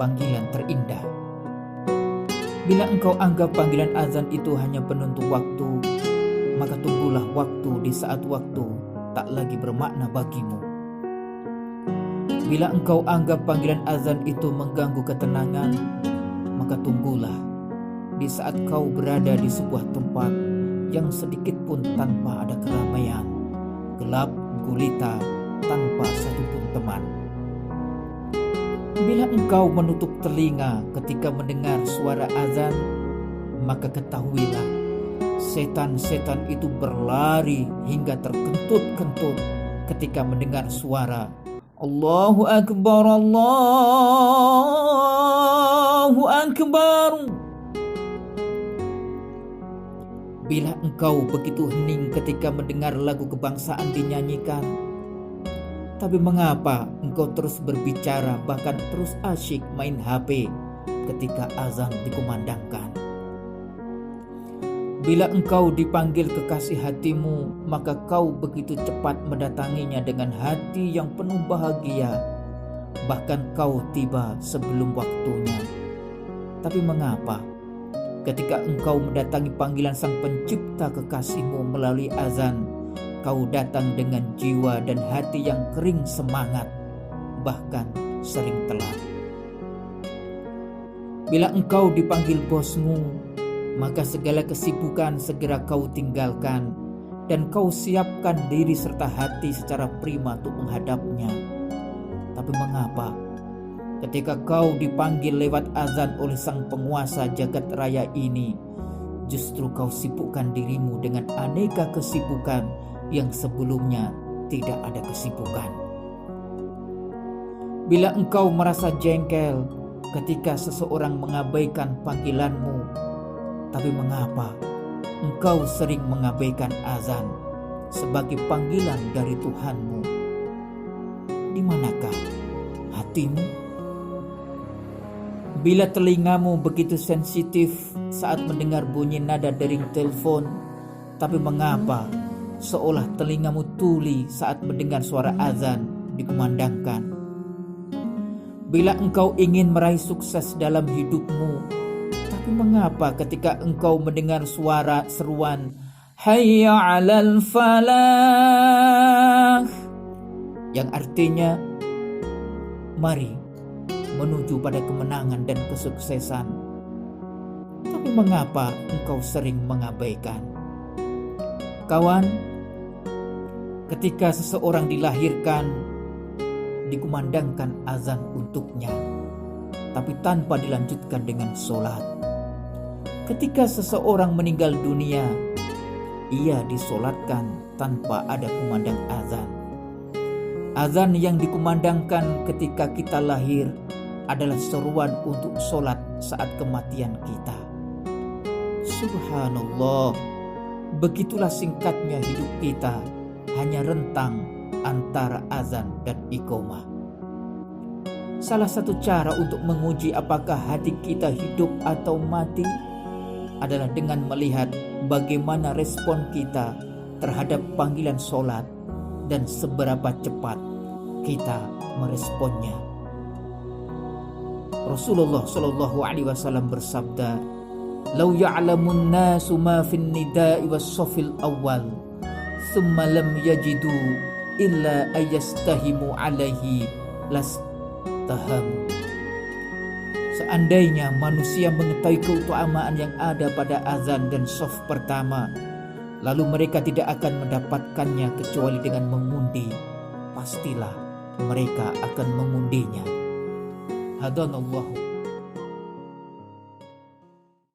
panggilan terindah. Bila engkau anggap panggilan azan itu hanya penentu waktu, maka tunggulah waktu di saat waktu tak lagi bermakna bagimu. Bila engkau anggap panggilan azan itu mengganggu ketenangan, maka tunggulah di saat kau berada di sebuah tempat yang sedikit pun tanpa ada keramaian, gelap gulita tanpa satupun teman. Bila engkau menutup telinga ketika mendengar suara azan, maka ketahuilah setan-setan itu berlari hingga terkentut-kentut ketika mendengar suara Allahu Akbar, Allahu Akbar. Bila engkau begitu hening ketika mendengar lagu kebangsaan dinyanyikan, tapi mengapa engkau terus berbicara bahkan terus asyik main HP ketika azan dikumandangkan? Bila engkau dipanggil kekasih hatimu, maka kau begitu cepat mendatanginya dengan hati yang penuh bahagia, bahkan kau tiba sebelum waktunya. Tapi mengapa ketika engkau mendatangi panggilan sang pencipta kekasihmu melalui azan, kau datang dengan jiwa dan hati yang kering semangat, bahkan sering telat? Bila engkau dipanggil bosmu, maka segala kesibukan segera kau tinggalkan dan kau siapkan diri serta hati secara prima untuk menghadapnya. Tapi mengapa ketika kau dipanggil lewat azan oleh sang penguasa jagat raya ini, justru kau sibukkan dirimu dengan aneka kesibukan yang sebelumnya tidak ada kesibukan? Bila engkau merasa jengkel ketika seseorang mengabaikan panggilanmu, tapi mengapa engkau sering mengabaikan azan sebagai panggilan dari Tuhanmu? Di manakah hatimu? Bila telingamu begitu sensitif saat mendengar bunyi nada dering telepon, tapi mengapa seolah telingamu tuli saat mendengar suara azan dikumandangkan? Bila engkau ingin meraih sukses dalam hidupmu, tapi mengapa ketika engkau mendengar suara seruan Hayya 'alal falah, yang artinya mari menuju pada kemenangan dan kesuksesan, tapi mengapa engkau sering mengabaikan? Kawan, ketika seseorang dilahirkan, dikumandangkan azan untuknya, tapi tanpa dilanjutkan dengan sholat. Ketika seseorang meninggal dunia, ia disolatkan tanpa ada kumandang azan. Azan yang dikumandangkan ketika kita lahir adalah seruan untuk sholat saat kematian kita. Subhanallah, begitulah singkatnya hidup kita, hanya rentang antara azan dan iqamah. Salah satu cara untuk menguji apakah hati kita hidup atau mati adalah dengan melihat bagaimana respon kita terhadap panggilan sholat dan seberapa cepat kita meresponnya. Rasulullah Shallallahu Alaihi Wasallam bersabda, "Lau ya'lamun nasu ma fin nida'i was safil awal, thumma lam yajidu illa ayastahimu alaihi lastahamu." Seandainya manusia mengetahui keutamaan yang ada pada azan dan shaf pertama, lalu mereka tidak akan mendapatkannya kecuali dengan mengundi, pastilah mereka akan mengundinya. Hadanallahu